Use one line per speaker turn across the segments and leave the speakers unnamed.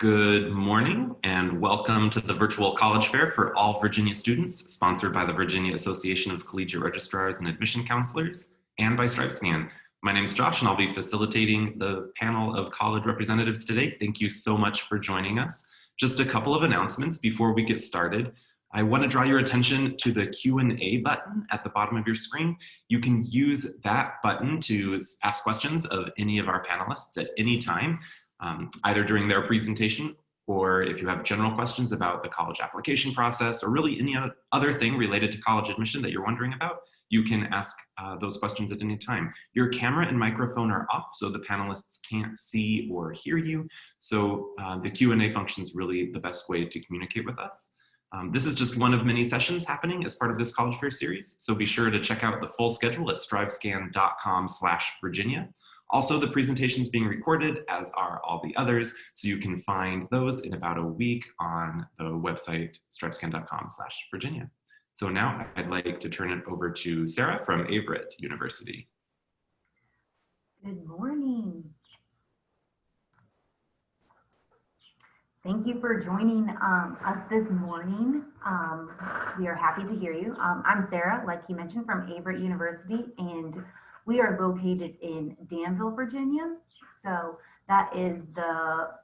Good morning and welcome to the virtual college fair for all Virginia students, sponsored by the Virginia Association of Collegiate Registrars and Admission Counselors and by StripeScan. My name is Josh and I'll be facilitating the panel of college representatives today. Thank you so much for joining us. Just a couple of announcements before we get started. I want to draw your attention to the Q&A button at the bottom of your screen. You can use that button to ask questions of any of our panelists at any time. Either during their presentation or if you have general questions about the college application process or really any other thing related to college admission that you're wondering about, you can ask those questions at any time. Your camera and microphone are off so the panelists can't see or hear you. So the Q&A function is really the best way to communicate with us. This is just one of many sessions happening as part of this college fair series. So be sure to check out the full schedule at strivescan.com/Virginia. Also, the presentation is being recorded, as are all the others, so you can find those in about a week on the website strivescan.com/Virginia. So now I'd like to turn it over to Sarah from Averett University.
Good morning. Thank you for joining us this morning. We are happy to hear you. I'm Sarah, like he mentioned, from Averett University, and we are located in Danville, Virginia. So that is the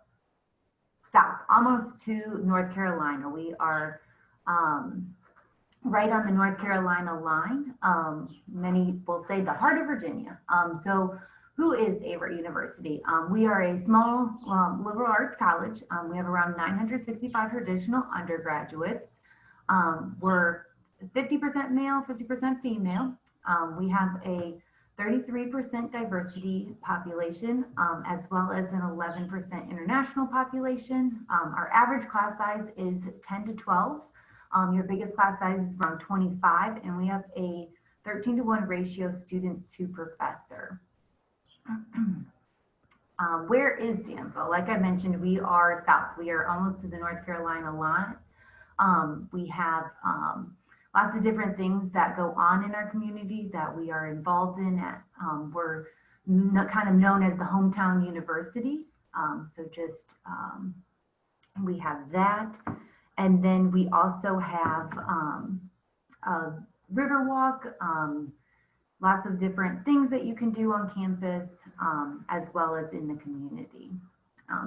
south, almost to North Carolina. We are right on the North Carolina line. Many will say the heart of Virginia. So who is Averett University? We are a small liberal arts college. We have around 965 traditional undergraduates. We're 50% male, 50% female. We have a 33% diversity population, as well as an 11% international population. Our average class size is 10 to 12. Your biggest class size is around 25, and we have a 13-to-1 ratio students to professor. Where is Danville? Like I mentioned, we are south. We are almost to the North Carolina line. We have lots of different things that go on in our community that we are involved in. We're kind of known as the hometown university. We have that. And then we also have a Riverwalk, lots of different things that you can do on campus, as well as in the community.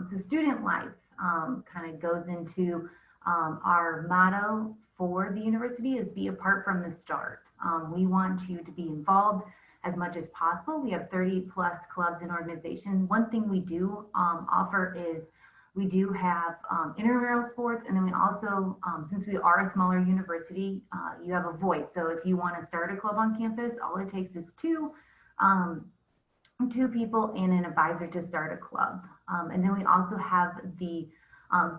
So student life kind of goes into our motto for the university is be a part from the start. We want you to be involved as much as possible. We have 30 plus clubs and organizations. One thing we do offer is we do have intramural sports, and then we also, since we are a smaller university, you have a voice. So if you want to start a club on campus, all it takes is two people and an advisor to start a club. And then we also have the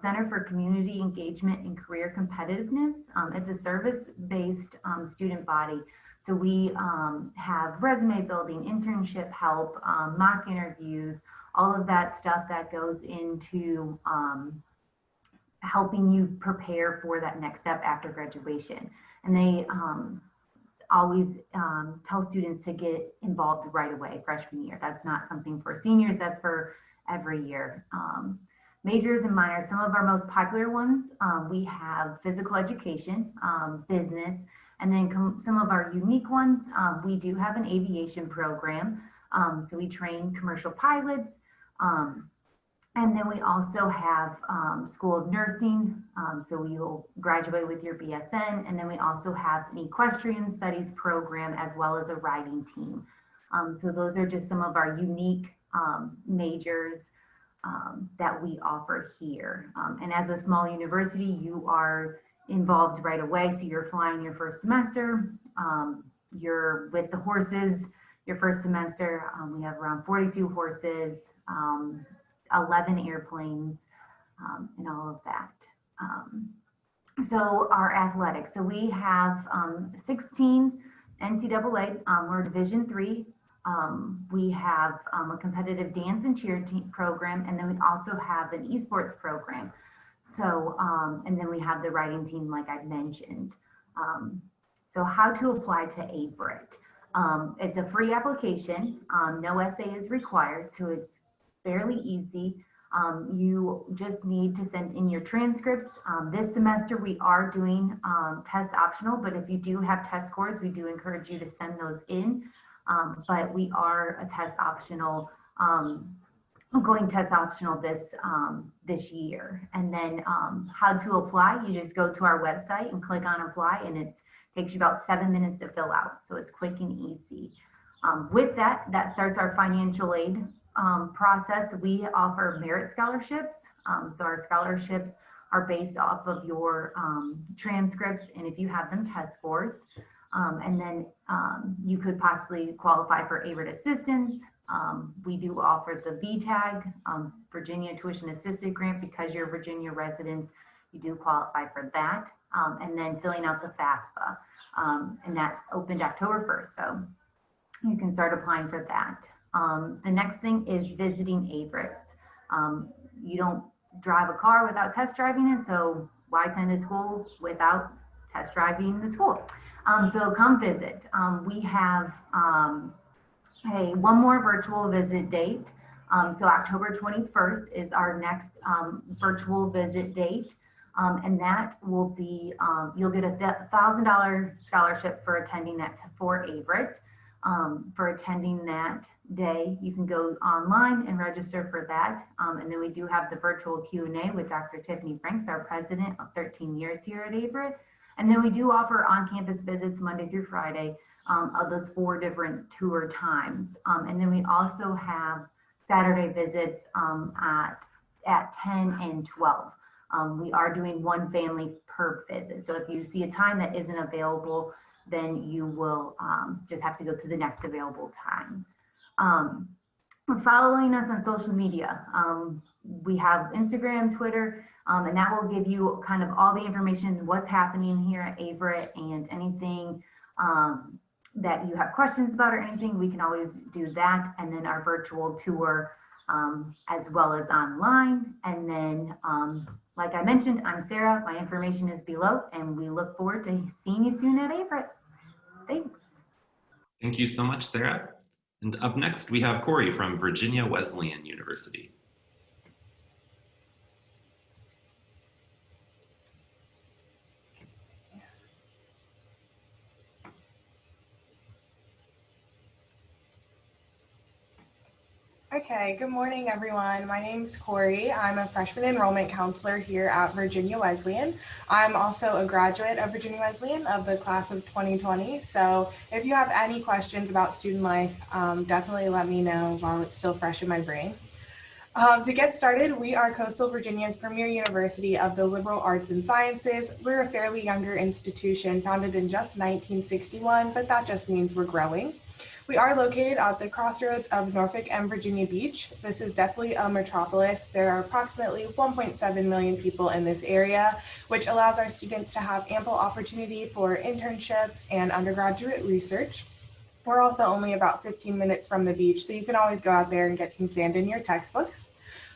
Center for Community Engagement and Career Competitiveness. It's a service-based student body. So we have resume building, internship help, mock interviews, all of that stuff that goes into helping you prepare for that next step after graduation. And they always tell students to get involved right away, freshman year. That's not something for seniors, that's for every year. Majors and minors, some of our most popular ones, we have physical education, business, and then some of our unique ones, we do have an aviation program. So we train commercial pilots, and then we also have School of Nursing, so you'll graduate with your BSN, and then we also have an equestrian studies program as well as a riding team. So those are just some of our unique majors that we offer here. And as a small university, you are involved right away. So you're flying your first semester, you're with the horses your first semester. We have around 42 horses, 11 airplanes, and all of that. So our athletics, so we have 16 NCAA, we're Division III. We have a competitive dance and cheer team program, and then we also have an esports program. So, and then we have the writing team, like I mentioned. So how to apply to Averett. It's a free application. No essay is required, so it's fairly easy. You just need to send in your transcripts. This semester we are doing test optional, but if you do have test scores, we do encourage you to send those in. But we are a test optional, going test optional this year. And then how to apply, you just go to our website and click on apply, and it takes you about 7 minutes to fill out. So it's quick and easy. With that starts our financial aid process. We offer merit scholarships. So our scholarships are based off of your transcripts, and if you have them, test scores. And then you could possibly qualify for Averett assistance. We do offer the VTAG, Virginia Tuition Assisted Grant, because you're Virginia residents, you do qualify for that. And then filling out the FAFSA, and that's opened October 1st. So you can start applying for that. The next thing is visiting Averett. You don't drive a car without test driving it, so why attend a school without test driving the school? So come visit. We have one more virtual visit date. So October 21st is our next virtual visit date. And that will be, you'll get a $1,000 scholarship for attending that for Averett. For attending that day, you can go online and register for that. And then we do have the virtual Q&A with Dr. Tiffany Franks, our president of 13 years here at Averett. And then we do offer on-campus visits Monday through Friday of those 4 different tour times. And then we also have Saturday visits at 10 and 12. We are doing 1 family per visit. So if you see a time that isn't available, then you will just have to go to the next available time. Following us on social media, we have Instagram, Twitter, and that will give you kind of all the information, what's happening here at Averett, and anything that you have questions about or anything, we can always do that. And then our virtual tour as well as online. And then, like I mentioned, I'm Sarah. My information is below, and we look forward to seeing you soon at Averett. Thanks.
Thank you so much, Sarah. And up next, we have Corey from Virginia Wesleyan University.
Okay, good morning, everyone. My name's Corey. I'm a freshman enrollment counselor here at Virginia Wesleyan. I'm also a graduate of Virginia Wesleyan of the class of 2020. So if you have any questions about student life, definitely let me know while it's still fresh in my brain. To get started, we are Coastal Virginia's premier university of the liberal arts and sciences. We're a fairly younger institution founded in just 1961, but that just means we're growing. We are located at the crossroads of Norfolk and Virginia Beach. This is definitely a metropolis. There are approximately 1.7 million people in this area, which allows our students to have ample opportunity for internships and undergraduate research. We're also only about 15 minutes from the beach, so you can always go out there and get some sand in your textbooks.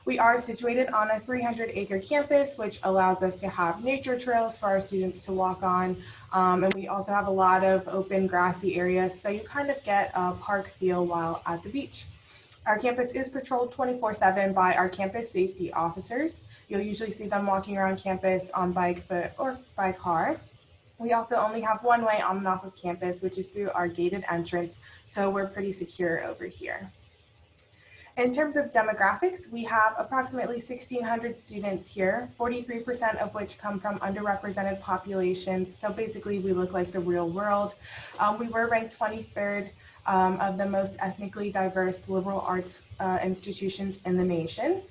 We are situated on a 300-acre campus, which allows us to have nature trails for our students to walk on. And we also have a lot of open grassy areas, so you kind of get a park feel while at the beach. Our campus is patrolled 24/7 by our campus safety officers. You'll usually see them walking around campus on bike, foot, or by car. We also only have one way on and off of campus, which is through our gated entrance, so we're pretty secure over here. In terms of demographics, we have approximately 1,600 students here, 43% of which come from underrepresented populations. So basically we look like the real world. We were ranked 23rd of the most ethnically diverse liberal arts institutions in the nation.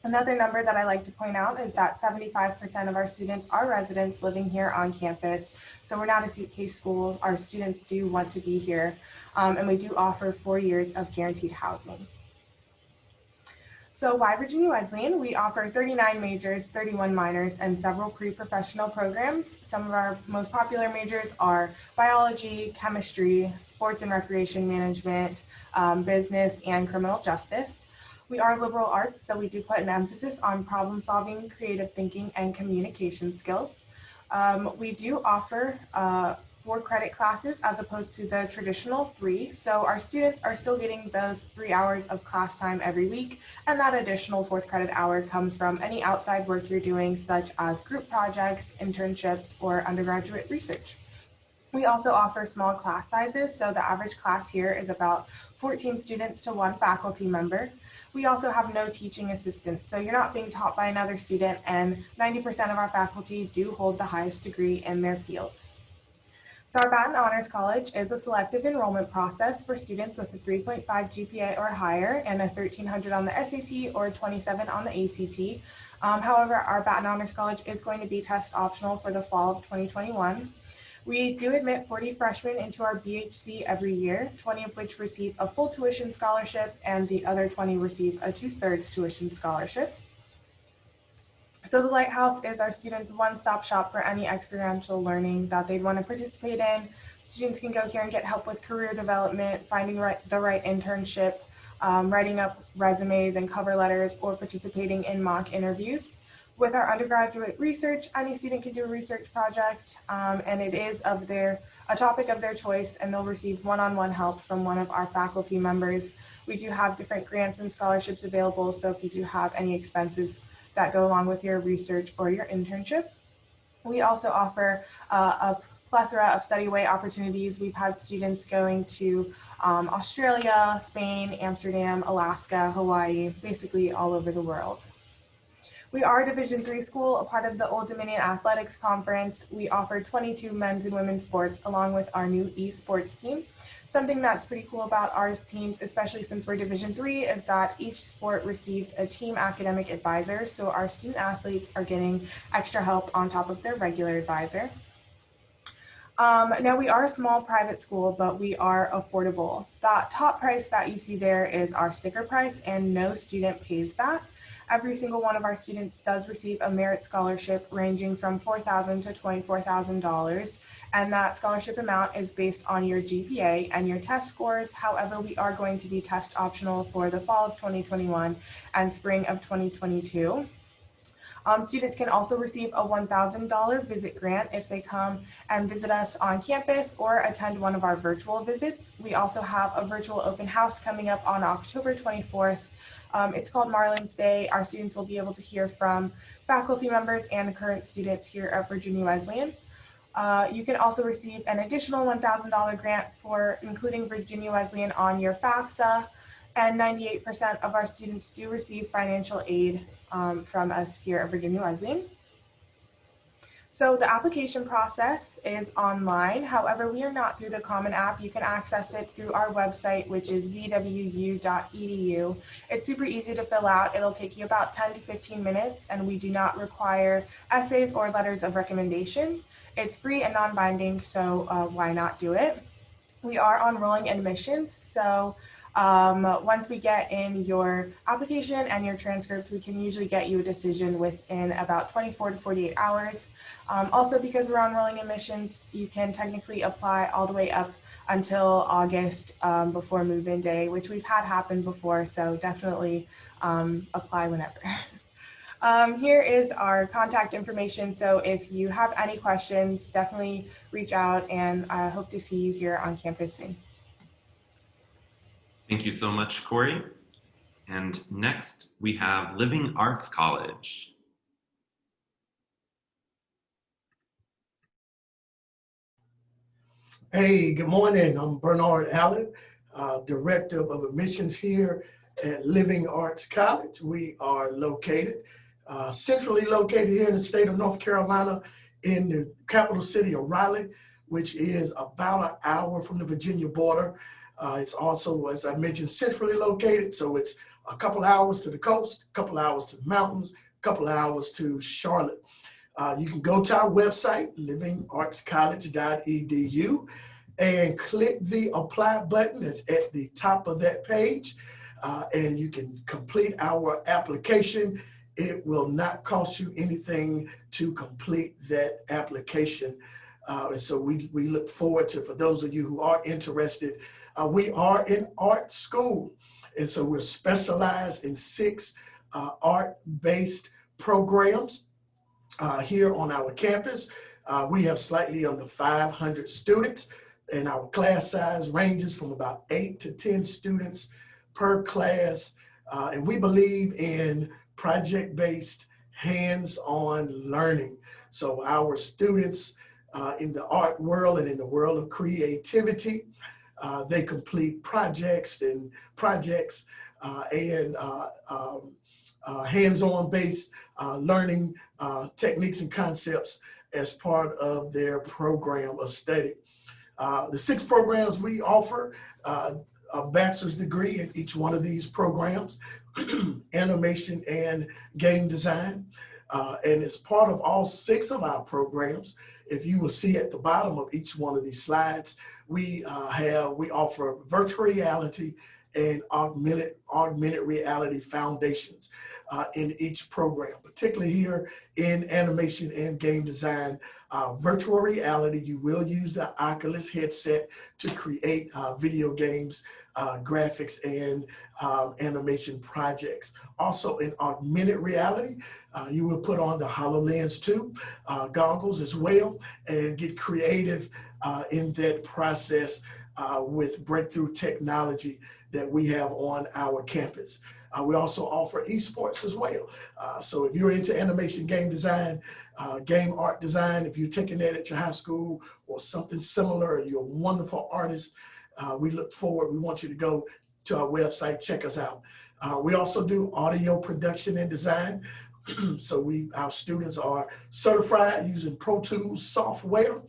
Another number that I like to point out is that 75% of our students are residents living here on campus. So we're not a suitcase school. Our students do want to be here. And we do offer 4 years of guaranteed housing. So why Virginia Wesleyan? We offer 39 majors, 31 minors, and several pre-professional programs. Some of our most popular majors are biology, chemistry, sports and recreation management, business, and criminal justice. We are liberal arts, so we do put an emphasis on problem solving, creative thinking, and communication skills. We do offer 4-credit classes as opposed to the traditional 3. So our students are still getting those 3 hours of class time every week, and that additional 4th credit hour comes from any outside work you're doing, such as group projects, internships, or undergraduate research. We also offer small class sizes, so the average class here is about 14 students to 1 faculty member. We also have no teaching assistants, so you're not being taught by another student, and 90% of our faculty do hold the highest degree in their field. So our Baton Honors College is a selective enrollment process for students with a 3.5 GPA or higher and a 1300 on the SAT or 27 on the ACT. However, our Baton Honors College is going to be test optional for the fall of 2021. We do admit 40 freshmen into our BHC every year, 20 of which receive a full tuition scholarship and the other 20 receive a 2/3 tuition scholarship. So the Lighthouse is our students' one-stop shop for any experiential learning that they'd want to participate in. Students can go here and get help with career development, finding the right internship, writing up resumes and cover letters, or participating in mock interviews. With our undergraduate research, any student can do a research project, and it is a topic of their choice, and they'll receive one-on-one help from one of our faculty members. We do have different grants and scholarships available, so if you do have any expenses that go along with your research or your internship. We also offer a plethora of study away opportunities. We've had students going to Australia, Spain, Amsterdam, Alaska, Hawaii, basically all over the world. We are a Division III school, a part of the Old Dominion Athletics Conference. We offer 22 men's and women's sports along with our new esports team. Something that's pretty cool about our teams, especially since we're Division III, is that each sport receives a team academic advisor. So our student athletes are getting extra help on top of their regular advisor. Now we are a small private school, but we are affordable. The top price that you see there is our sticker price, and no student pays that. Every single one of our students does receive a merit scholarship ranging from $4,000 to $24,000, and that scholarship amount is based on your GPA and your test scores. However, we are going to be test optional for the fall of 2021 and spring of 2022. Students can also receive a $1,000 visit grant if they come and visit us on campus or attend one of our virtual visits. We also have a virtual open house coming up on October 24th. It's called Marlins Day. Our students will be able to hear from faculty members and current students here at Virginia Wesleyan. You can also receive an additional $1,000 grant for including Virginia Wesleyan on your FAFSA, and 98% of our students do receive financial aid from us here at Virginia Wesleyan. So the application process is online. However, we are not through the Common App. You can access it through our website, which is vwu.edu. It's super easy to fill out. It'll take you about 10 to 15 minutes, and we do not require essays or letters of recommendation. It's free and non-binding, so why not do it? We are on rolling admissions, so once we get in your application and your transcripts, we can usually get you a decision within about 24 to 48 hours. Also, because we're on rolling admissions, you can technically apply all the way up until August before move-in day, which we've had happen before, so definitely apply whenever. Here is our contact information, so if you have any questions, definitely reach out, and I hope to see you here on campus soon.
Thank you so much, Corey. And next, we have Living Arts College.
Hey, good morning. I'm Bernard Allen, Director of Admissions here at Living Arts College. We are located, centrally located here in the state of North Carolina in the capital city of Raleigh, which is about an hour from the Virginia border. It's also, as I mentioned, centrally located, so it's a couple hours to the coast, a couple hours to the mountains, a couple hours to Charlotte. You can go to our website, livingartscollege.edu, and click the apply button that's at the top of that page, and you can complete our application. It will not cost you anything to complete that application. And so we look forward to, for those of you who are interested, we are an art school. And so we're specialized in 6 art-based programs here on our campus. We have slightly under 500 students, and our class size ranges from about 8 to 10 students per class. And we believe in project-based, hands-on learning. So our students in the art world and in the world of creativity, they complete projects and hands-on based learning techniques and concepts as part of their program of study. The 6 programs we offer a bachelor's degree in each one of these programs, animation and game design. And as part of all 6 of our programs, if you will see at the bottom of each one of these slides, we offer virtual reality and augmented reality foundations in each program, particularly here in animation and game design. Virtual reality, you will use the Oculus headset to create video games, graphics, and animation projects. Also in augmented reality, you will put on the HoloLens 2 goggles as well and get creative in that process with breakthrough technology that we have on our campus. We also offer esports as well. So if you're into animation, game design, game art design, if you're taking that at your high school or something similar, or you're a wonderful artist, we want you to go to our website, check us out. We also do audio production and design. So our students are certified using Pro Tools software,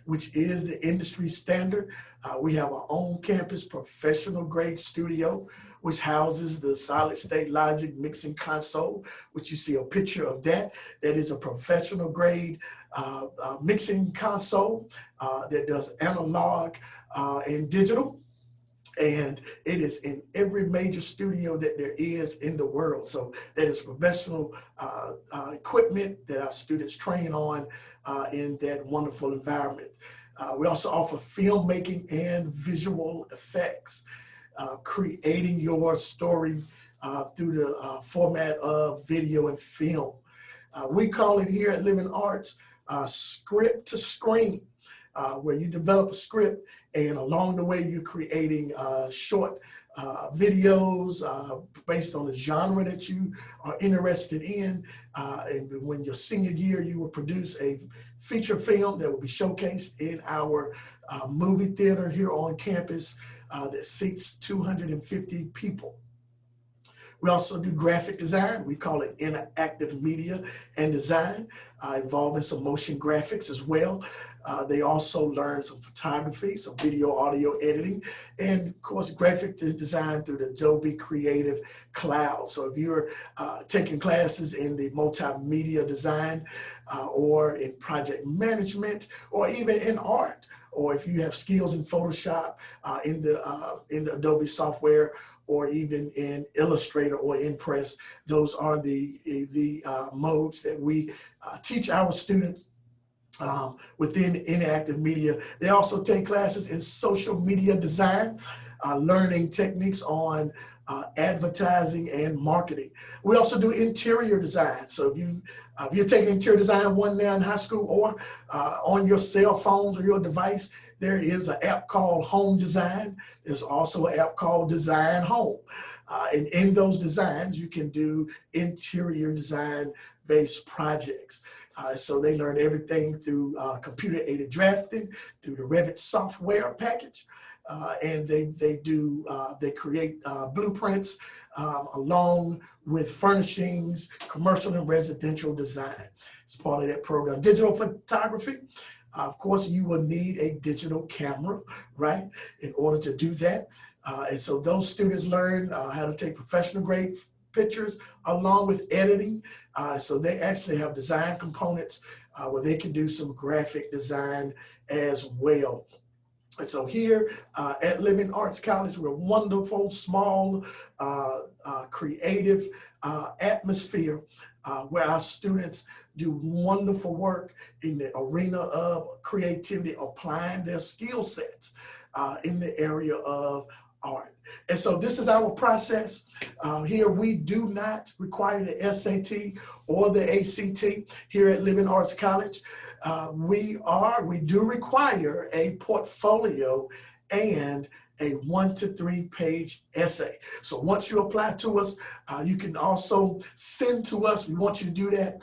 which is the industry standard. We have our own campus professional grade studio, which houses the solid state logic mixing console, which you see a picture of that. That is a professional grade mixing console that does analog and digital. And it is in every major studio that there is in the world. So that is professional equipment that our students train on in that wonderful environment. We also offer filmmaking and visual effects, creating your story through the format of video and film. We call it here at Living Arts script to screen, where you develop a script and along the way you're creating short videos based on the genre that you are interested in. And when your senior year, you will produce a feature film that will be showcased in our movie theater here on campus that seats 250 people. We also do graphic design. We call it interactive media and design, involving some motion graphics as well. They also learn some photography, some video, audio editing, and of course, graphic design through the Adobe Creative Cloud. So if you're taking classes in the multimedia design or in project management or even in art, or if you have skills in Photoshop, in the Adobe software, or even in Illustrator or Impress, those are the modes that we teach our students within interactive media. They also take classes in social media design, learning techniques on advertising and marketing. We also do interior design. So if you're taking interior design one now in high school or on your cell phones or your device, there is an app called Home Design. There's also an app called Design Home. And in those designs, you can do interior design based projects. So they learn everything through computer aided drafting, through the Revit software package. And they create blueprints along with furnishings, commercial and residential design. It's part of that program. Digital photography. Of course, you will need a digital camera, right, in order to do that. And so those students learn how to take professional grade pictures along with editing. So they actually have design components where they can do some graphic design as well. And so here at Living Arts College, we're a wonderful, small, creative atmosphere where our students do wonderful work in the arena of creativity, applying their skill sets in the area of art. And so this is our process. Here we do not require the SAT or the ACT here at Living Arts College. we do require a portfolio and a 1 to 3 page essay. So once you apply to us, you can also send to us. We want you to do that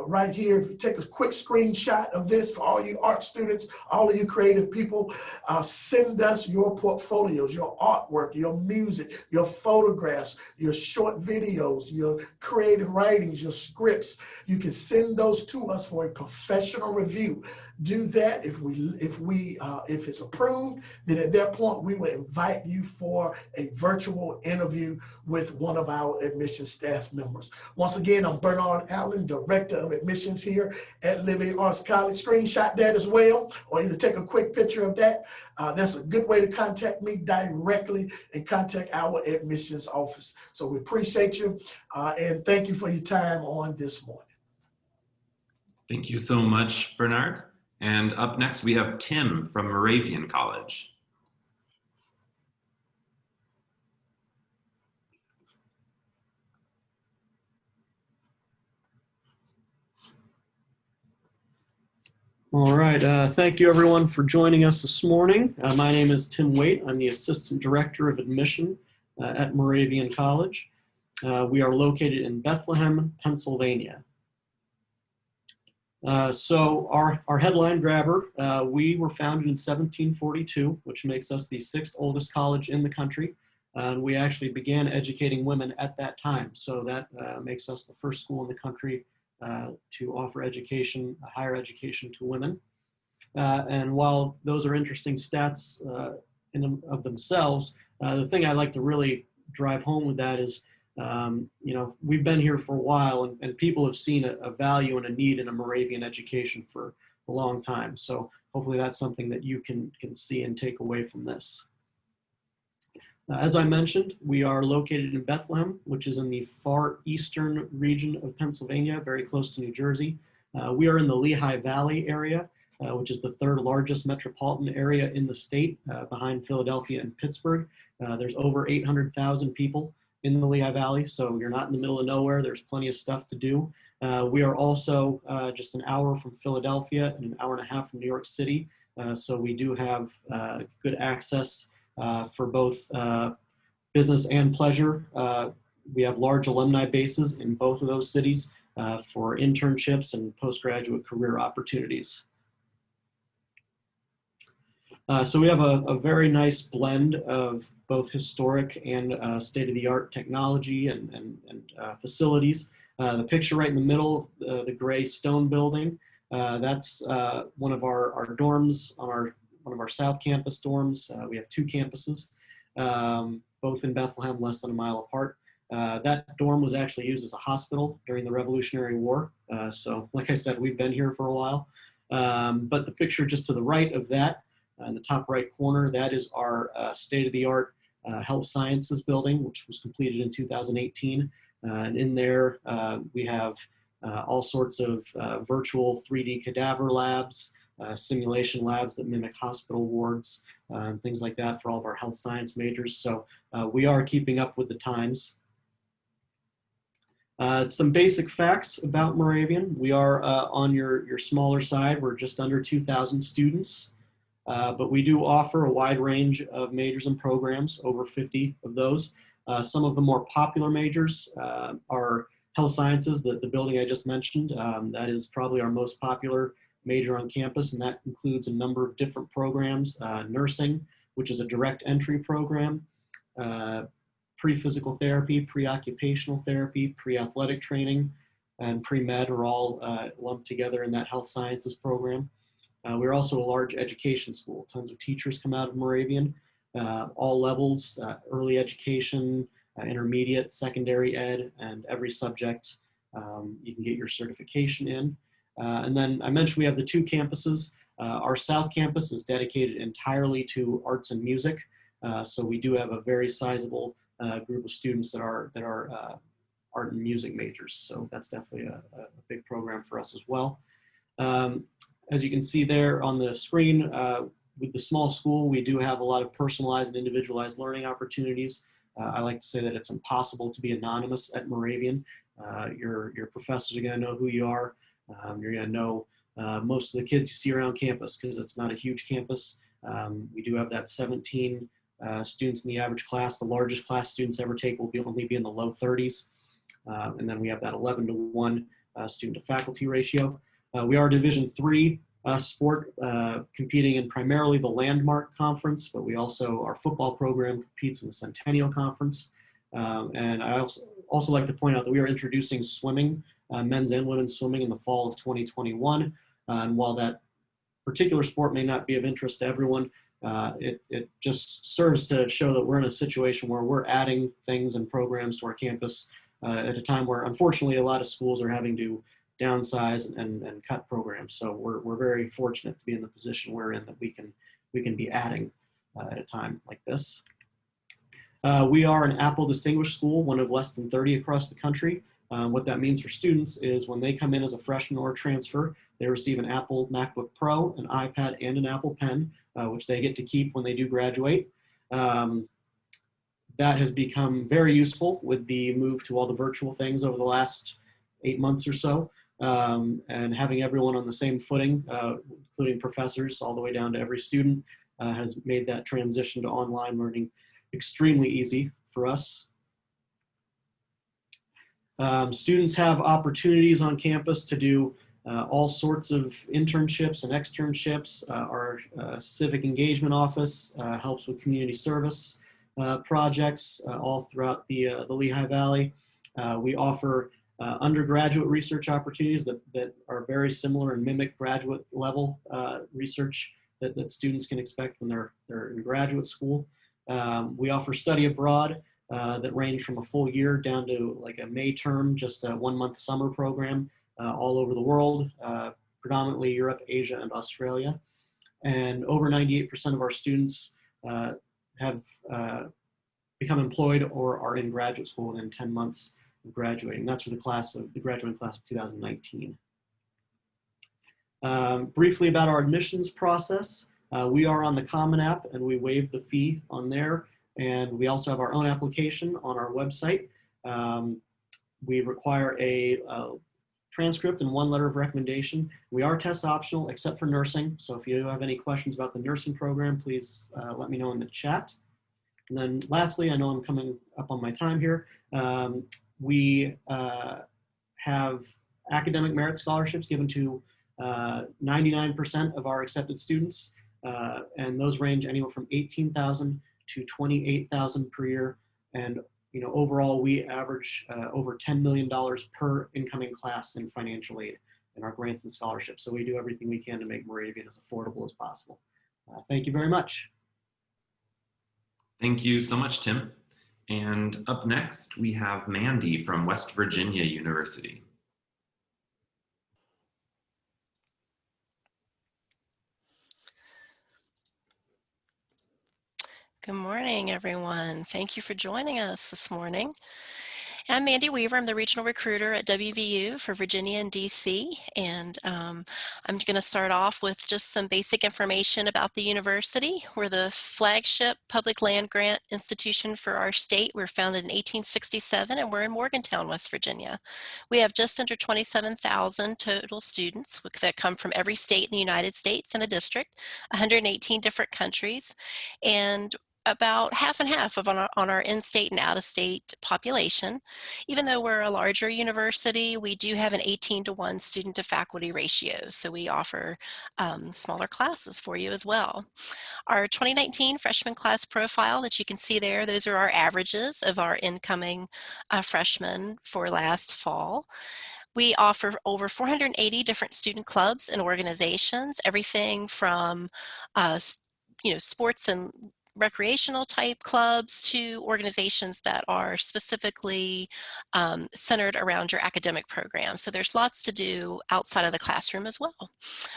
right here. If you take a quick screenshot of this for all you art students, all of you creative people, send us your portfolios, your artwork, your music, your photographs, your short videos, your creative writings, your scripts. You can send those to us for a professional review. Do that. If it's approved, then at that point we will invite you for a virtual interview with one of our admissions staff members. Once again, I'm Bernard Allen, Director of Admissions here at Living Arts College. Screenshot that as well, or either take a quick picture of that. That's a good way to contact me directly and contact our admissions office. So we appreciate you and thank you for your time on this morning.
Thank you so much, Bernard. And up next, we have Tim from Moravian College.
All right, thank you everyone for joining us this morning. My name is Tim Waite. I'm the Assistant Director of Admission at Moravian College. We are located in Bethlehem, Pennsylvania. So our headline grabber, we were founded in 1742, which makes us the 6th oldest college in the country. And we actually began educating women at that time. So that makes us the first school in the country to offer education, higher education to women. And while those are interesting stats in and of themselves, the thing I like to really drive home with that is, you know, we've been here for a while and people have seen a value and a need in a Moravian education for a long time. So hopefully that's something that you can see and take away from this. As I mentioned, we are located in Bethlehem, which is in the far eastern region of Pennsylvania, very close to New Jersey. We are in the Lehigh Valley area, which is the 3rd largest metropolitan area in the state, behind Philadelphia and Pittsburgh. There's over 800,000 people in the Lehigh Valley, so you're not in the middle of nowhere. There's plenty of stuff to do. We are also just an hour from Philadelphia and an hour and a half from New York City, so we do have good access for both business and pleasure. We have large alumni bases in both of those cities for internships and postgraduate career opportunities. So we have a very nice blend of both historic and state-of-the-art technology and facilities. The picture right in the middle, the gray stone building, that's one of our dorms on one of our South Campus dorms. We have 2 campuses, both in Bethlehem, less than a mile apart. That dorm was actually used as a hospital during the Revolutionary War. So like I said, we've been here for a while. But the picture just to the right of that, in the top right corner, that is our state-of-the-art health sciences building, which was completed in 2018. And in there, we have all sorts of virtual 3D cadaver labs, simulation labs that mimic hospital wards, and things like that for all of our health science majors. So we are keeping up with the times. Some basic facts about Moravian. We are on your smaller side. We're just under 2,000 students. But we do offer a wide range of majors and programs, over 50 of those. Some of the more popular majors are health sciences, the building I just mentioned. That is probably our most popular major on campus, and that includes a number of different programs. Nursing, which is a direct entry program, pre-physical therapy, pre-occupational therapy, pre-athletic training, and pre-med are all lumped together in that health sciences program. We're also a large education school. Tons of teachers come out of Moravian, all levels, early education, intermediate, secondary ed, and every subject you can get your certification in. And then I mentioned we have the 2 campuses. Our South Campus is dedicated entirely to arts and music. So we do have a very sizable group of students that are art and music majors. So that's definitely a big program for us as well. As you can see there on the screen, with the small school, we do have a lot of personalized and individualized learning opportunities. I like to say that it's impossible to be anonymous at Moravian. Your professors are going to know who you are. You're going to know most of the kids you see around campus, because it's not a huge campus. We do have that 17 students in the average class. The largest class students ever take will only be in the low 30s. And then we have that 11-to-1 student to faculty ratio. We are Division III sport, competing in primarily the Landmark Conference, but we also, our football program competes in the Centennial Conference. And I also like to point out that we are introducing swimming, men's and women's swimming, in the fall of 2021. And while that particular sport may not be of interest to everyone, it just serves to show that we're in a situation where we're adding things and programs to our campus at a time where, unfortunately, a lot of schools are having to downsize and cut programs. So we're very fortunate to be in the position we're in, that we can be adding at a time like this. We are an Apple Distinguished School, one of less than 30 across the country. What that means for students is when they come in as a freshman or a transfer, they receive an Apple MacBook Pro, an iPad, and an Apple Pen, which they get to keep when they do graduate. That has become very useful with the move to all the virtual things over the last 8 months or so. And having everyone on the same footing, including professors all the way down to every student, has made that transition to online learning extremely easy for us. Students have opportunities on campus to do all sorts of internships and externships. Our civic engagement office helps with community service projects all throughout the Lehigh Valley. We offer undergraduate research opportunities that are very similar and mimic graduate level research that students can expect when they're in graduate school. We offer study abroad that range from a full year down to like a May term, just a 1-month summer program all over the world, predominantly Europe, Asia, and Australia. And over 98% of our students have become employed or are in graduate school within 10 months of graduating. That's for the graduating class of 2019. Briefly about our admissions process. We are on the Common App, and we waive the fee on there. And we also have our own application on our website. We require a transcript and 1 letter of recommendation. We are test optional except for nursing. So if you have any questions about the nursing program, please let me know in the chat. And then lastly, I know I'm coming up on my time here. We have academic merit scholarships given to 99% of our accepted students. And those range anywhere from $18,000 to $28,000 per year. And overall, we average over $10 million per incoming class in financial aid in our grants and scholarships. So we do everything we can to make Moravian as affordable as possible. Thank you very much.
Thank you so much, Tim. And up next, we have Mandy from West Virginia University.
Good morning, everyone. Thank you for joining us this morning. I'm Mandy Weaver. I'm the regional recruiter at WVU for Virginia and DC. And I'm going to start off with just some basic information about the university. We're the flagship public land grant institution for our state. We were founded in 1867, and we're in Morgantown, West Virginia. We have just under 27,000 total students that come from every state in the United States and the district, 118 different countries, and about half and half on our in-state and out-of-state population. Even though we're a larger university, we do have an 18-to-1 student to faculty ratio, so we offer smaller classes for you as well. Our 2019 freshman class profile that you can see there, those are our averages of our incoming freshmen for last fall. We offer over 480 different student clubs and organizations, everything from sports and recreational type clubs to organizations that are specifically centered around your academic program. So there's lots to do outside of the classroom as well.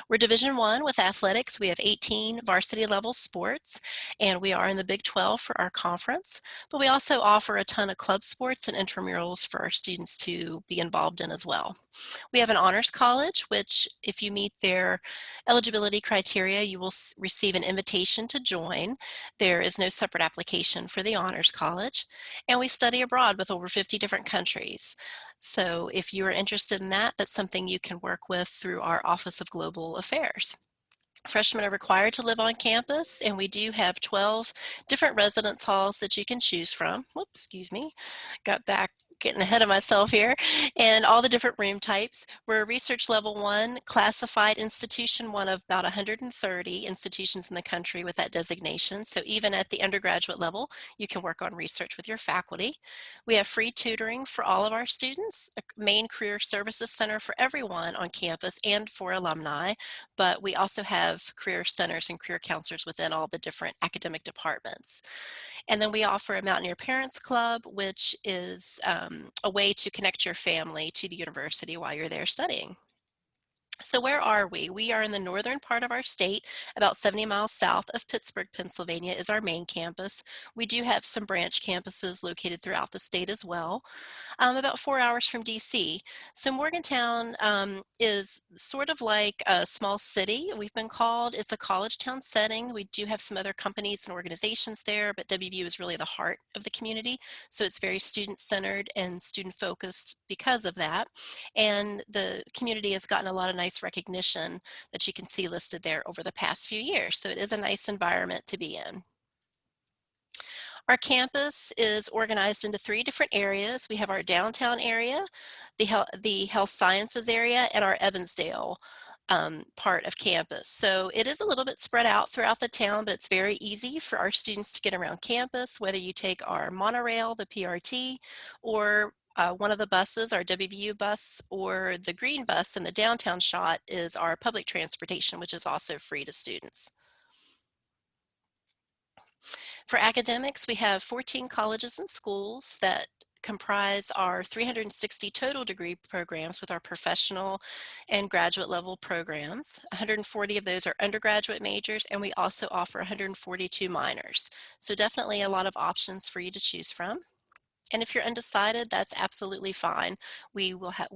We're Division I with athletics. We have 18 varsity level sports, and we are in the Big 12 for our conference, but we also offer a ton of club sports and intramurals for our students to be involved in as well. We have an honors college, which if you meet their eligibility criteria, you will receive an invitation to join. There is no separate application for the Honors College, and we study abroad with over 50 different countries. So if you are interested in that, that's something you can work with through our Office of Global Affairs. Freshmen are required to live on campus, and we do have 12 different residence halls that you can choose from. Whoops, excuse me, getting ahead of myself here, and all the different room types. We're a research level 1 classified institution, one of about 130 institutions in the country with that designation. So even at the undergraduate level, you can work on research with your faculty. We have free tutoring for all of our students, a main career services center for everyone on campus and for alumni, but we also have career centers and career counselors within all the different academic departments. And then we offer a Mountaineer Parents Club, which is a way to connect your family to the university while you're there studying. So where are we? We are in the northern part of our state, about 70 miles south of Pittsburgh, Pennsylvania is our main campus. We do have some branch campuses located throughout the state as well, about 4 hours from DC. So Morgantown is sort of like a small city, we've been called. It's a college town setting. We do have some other companies and organizations there, but WVU is really the heart of the community. So it's very student-centered and student-focused because of that. And the community has gotten a lot of nice recognition that you can see listed there over the past few years. So it is a nice environment to be in. Our campus is organized into 3 different areas. We have our downtown area, the health sciences area, and our Evansdale part of campus. So it is a little bit spread out throughout the town, but it's very easy for our students to get around campus, whether you take our monorail, the PRT, or one of the buses, our WVU bus, or the green bus in the downtown shot is our public transportation, which is also free to students. For academics, we have 14 colleges and schools that comprise our 360 total degree programs with our professional and graduate level programs. 140 of those are undergraduate majors, and we also offer 142 minors. So definitely a lot of options for you to choose from. And if you're undecided, that's absolutely fine. We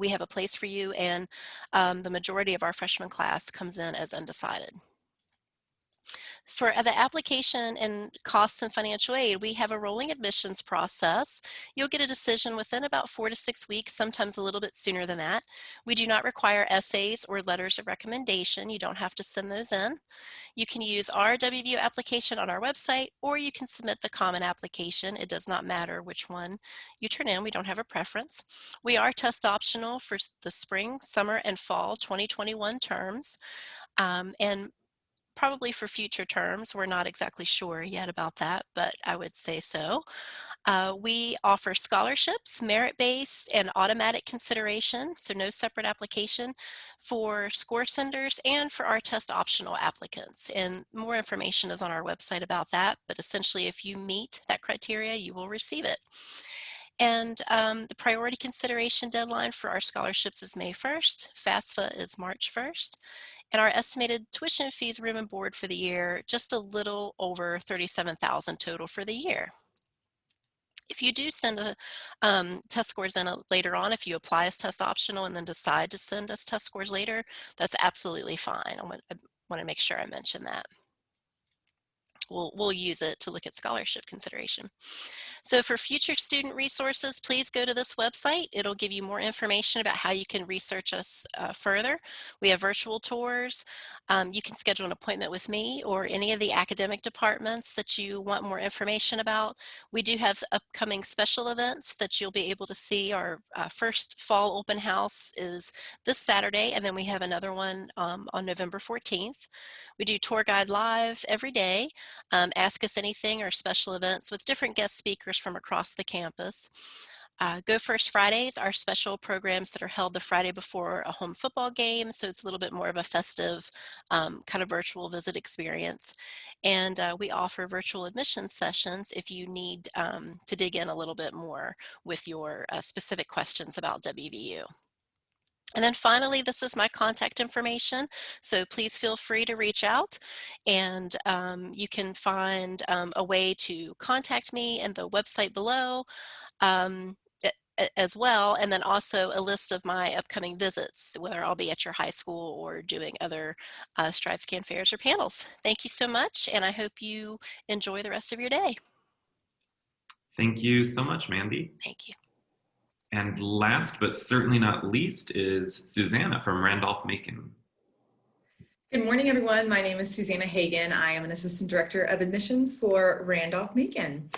have a place for you, and the majority of our freshman class comes in as undecided. For the application and costs and financial aid, we have a rolling admissions process. You'll get a decision within about 4 to 6 weeks, sometimes a little bit sooner than that. We do not require essays or letters of recommendation. You don't have to send those in. You can use our WVU application on our website, or you can submit the common application. It does not matter which one you turn in. We don't have a preference. We are test optional for the spring, summer, and fall 2021 terms. And probably for future terms, we're not exactly sure yet about that, but I would say so. We offer scholarships, merit-based, and automatic consideration, so no separate application for score senders and for our test optional applicants. And more information is on our website about that, but essentially if you meet that criteria, you will receive it. And the priority consideration deadline for our scholarships is May 1st. FAFSA is March 1st. And our estimated tuition fees, room and board for the year, just a little over $37,000 total for the year. If you do send test scores in later on, if you apply as test optional and then decide to send us test scores later, that's absolutely fine. I want to make sure I mention that. We'll use it to look at scholarship consideration. So for future student resources, please go to this website. It'll give you more information about how you can research us further. We have virtual tours. You can schedule an appointment with me or any of the academic departments that you want more information about. We do have upcoming special events that you'll be able to see. Our first fall open house is this Saturday, and then we have another one on November 14th. We do Tour Guide Live every day, Ask Us Anything, or special events with different guest speakers from across the campus. Go First Fridays are special programs that are held the Friday before a home football game, so it's a little bit more of a festive kind of virtual visit experience. And we offer virtual admission sessions if you need to dig in a little bit more with your specific questions about WVU. And then finally, this is my contact information, so please feel free to reach out, and you can find a way to contact me in the website below as well, and then also a list of my upcoming visits, whether I'll be at your high school or doing other StriveScan fairs or panels. Thank you so much, and I hope you enjoy the rest of your day.
Thank you so much, Mandy.
Thank you.
And last but certainly not least is Susanna from Randolph-Macon.
Good morning, everyone. My name is Susanna Hagan. I am an Assistant Director of Admissions for Randolph-Macon.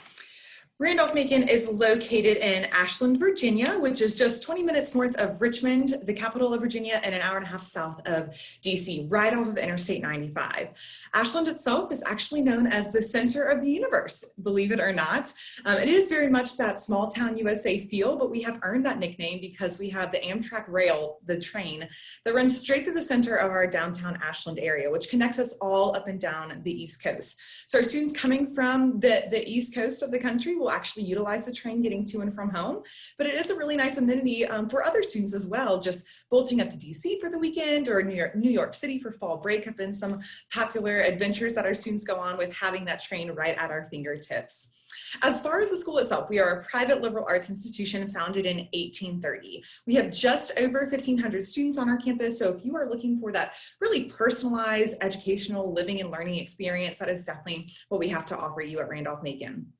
Randolph-Macon is located in Ashland, Virginia, which is just 20 minutes north of Richmond, the capital of Virginia, and an hour and a half south of DC, right off of Interstate 95. Ashland itself is actually known as the center of the universe, believe it or not. It is very much that small town USA feel, but we have earned that nickname because we have the Amtrak rail, the train, that runs straight through the center of our downtown Ashland area, which connects us all up and down the East Coast. So our students coming from the East Coast of the country will actually utilize the train getting to and from home, but it is a really nice amenity for other students as well, just bolting up to DC for the weekend or New York City for fall break have been some popular adventures that our students go on with having that train right at our fingertips. As far as the school itself, we are a private liberal arts institution founded in 1830. We have just over 1,500 students on our campus, so if you are looking for that really personalized educational living and learning experience, that is definitely what we have to offer you at Randolph-Macon.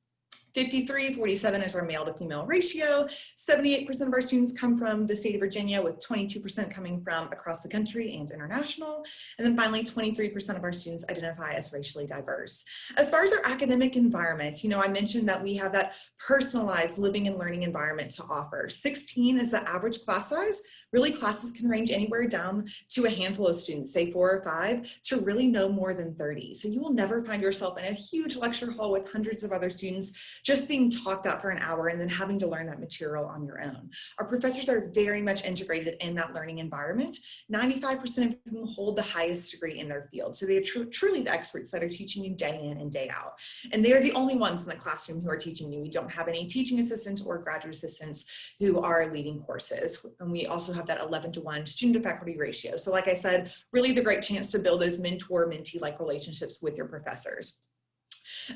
53-47 is our male to female ratio. 78% of our students come from the state of Virginia, with 22% coming from across the country and international. And then finally, 23% of our students identify as racially diverse. As far as our academic environment, I mentioned that we have that personalized living and learning environment to offer. 16 is the average class size. Really, classes can range anywhere down to a handful of students, say 4 or 5, to really no more than 30. So you will never find yourself in a huge lecture hall with hundreds of other students just being talked out for an hour and then having to learn that material on your own. Our professors are very much integrated in that learning environment, 95% of whom hold the highest degree in their field. So they are truly the experts that are teaching you day in and day out. And they are the only ones in the classroom who are teaching you. We don't have any teaching assistants or graduate assistants who are leading courses. And we also have that 11-to-1 student to faculty ratio. So like I said, really the great chance to build those mentor-mentee-like relationships with your professors.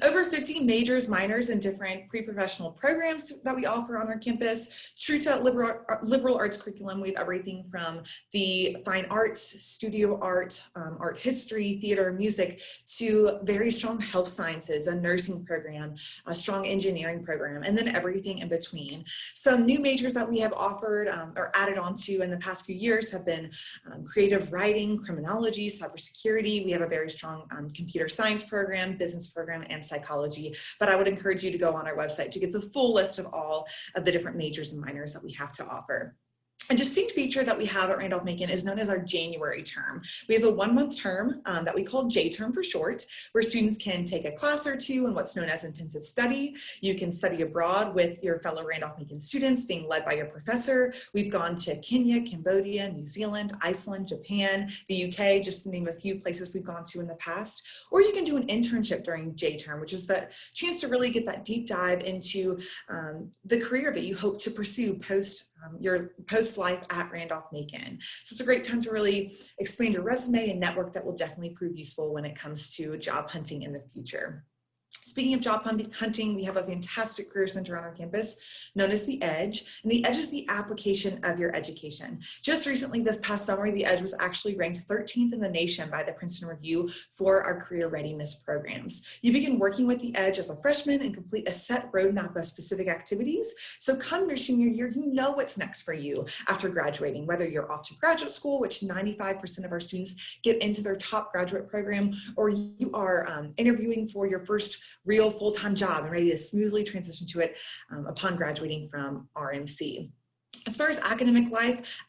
Over 50 majors, minors, and different pre-professional programs that we offer on our campus. True to liberal arts curriculum, we have everything from the fine arts, studio art, art history, theater, music, to very strong health sciences, a nursing program, a strong engineering program, and then everything in between. Some new majors that we have offered or added onto in the past few years have been creative writing, criminology, cybersecurity. We have a very strong computer science program, business program, and psychology, but I would encourage you to go on our website to get the full list of all of the different majors and minors that we have to offer. A distinct feature that we have at Randolph-Macon is known as our January term. We have a 1-month term that we call J-term for short, where students can take a class or two in what's known as intensive study. You can study abroad with your fellow Randolph-Macon students being led by your professor. We've gone to Kenya, Cambodia, New Zealand, Iceland, Japan, the UK, just to name a few places we've gone to in the past. Or you can do an internship during J-term, which is that chance to really get that deep dive into the career that you hope to pursue post life at Randolph-Macon. So it's a great time to really expand your resume and network that will definitely prove useful when it comes to job hunting in the future. Speaking of job hunting, we have a fantastic career center on our campus known as The Edge, and The Edge is the application of your education. Just recently, this past summer, The Edge was actually ranked 13th in the nation by the Princeton Review for our career readiness programs. You begin working with The Edge as a freshman and complete a set roadmap of specific activities. So come your senior year, you know what's next for you after graduating, whether you're off to graduate school, which 95% of our students get into their top graduate program, or you are interviewing for your first real full-time job and ready to smoothly transition to it upon graduating from RMC. As far as academic life,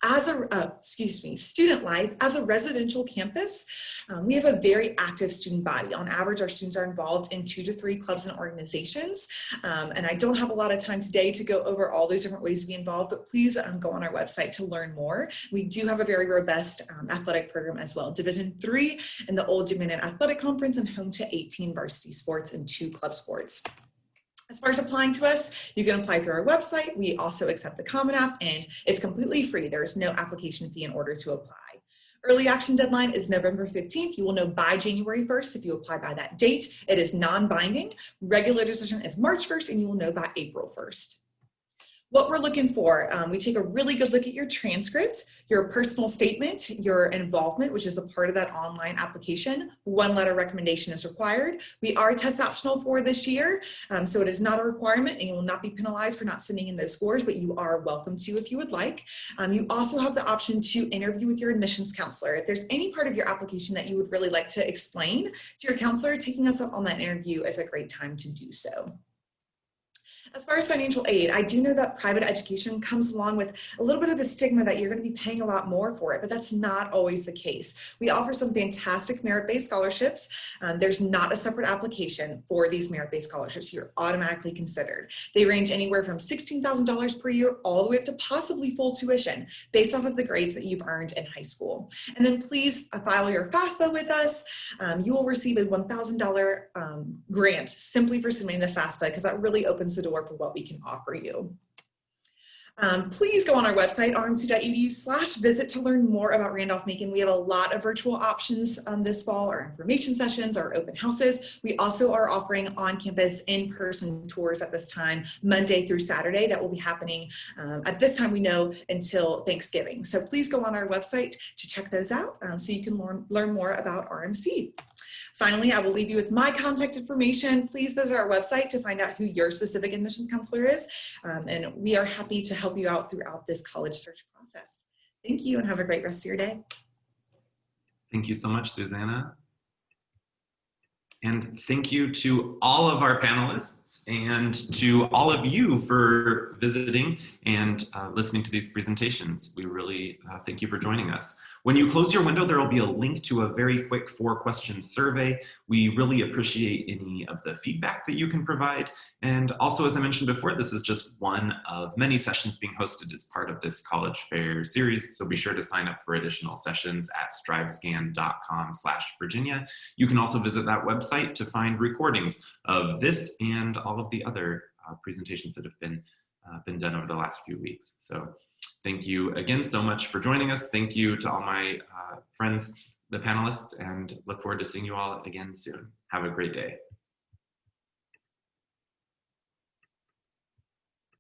student life, as a residential campus, we have a very active student body. On average, our students are involved in 2 to 3 clubs and organizations. And I don't have a lot of time today to go over all those different ways to be involved, but please go on our website to learn more. We do have a very robust athletic program as well. Division III in the Old Dominion Athletic Conference, and home to 18 varsity sports and 2 club sports. As far as applying to us, you can apply through our website. We also accept the Common App, and it's completely free. There is no application fee in order to apply. Early action deadline is November 15th. You will know by January 1st if you apply by that date. It is non-binding. Regular decision is March 1st, and you will know by April 1st. What we're looking for, we take a really good look at your transcript, your personal statement, your involvement, which is a part of that online application. 1 letter recommendation is required. We are test optional for this year, so it is not a requirement, and you will not be penalized for not sending in those scores, but you are welcome to if you would like. You also have the option to interview with your admissions counselor. If there's any part of your application that you would really like to explain to your counselor, taking us up on that interview is a great time to do so. As far as financial aid, I do know that private education comes along with a little bit of the stigma that you're going to be paying a lot more for it, but that's not always the case. We offer some fantastic merit-based scholarships. There's not a separate application for these merit-based scholarships. You're automatically considered. They range anywhere from $16,000 per year all the way up to possibly full tuition based off of the grades that you've earned in high school. And then please file your FAFSA with us. You will receive a $1,000 grant simply for submitting the FAFSA, because that really opens the door for what we can offer you. Please go on our website, rmc.edu/visit, to learn more about Randolph-Macon. We have a lot of virtual options this fall, our information sessions, our open houses. We also are offering on-campus in-person tours at this time, Monday through Saturday. That will be happening at this time, we know, until Thanksgiving. So please go on our website to check those out so you can learn more about RMC. Finally, I will leave you with my contact information. Please visit our website to find out who your specific admissions counselor is. And we are happy to help you out throughout this college search process. Thank you, and have a great rest of your day.
Thank you so much, Susanna. And thank you to all of our panelists and to all of you for visiting and listening to these presentations. We really thank you for joining us. When you close your window, there will be a link to a very quick 4-question survey. We really appreciate any of the feedback that you can provide. And also, as I mentioned before, this is just one of many sessions being hosted as part of this College Fair series. So be sure to sign up for additional sessions at strivescan.com/Virginia. You can also visit that website to find recordings of this and all of the other presentations that have been done over the last few weeks. So thank you again so much for joining us. Thank you to all my friends, the panelists, and look forward to seeing you all again soon. Have a great day.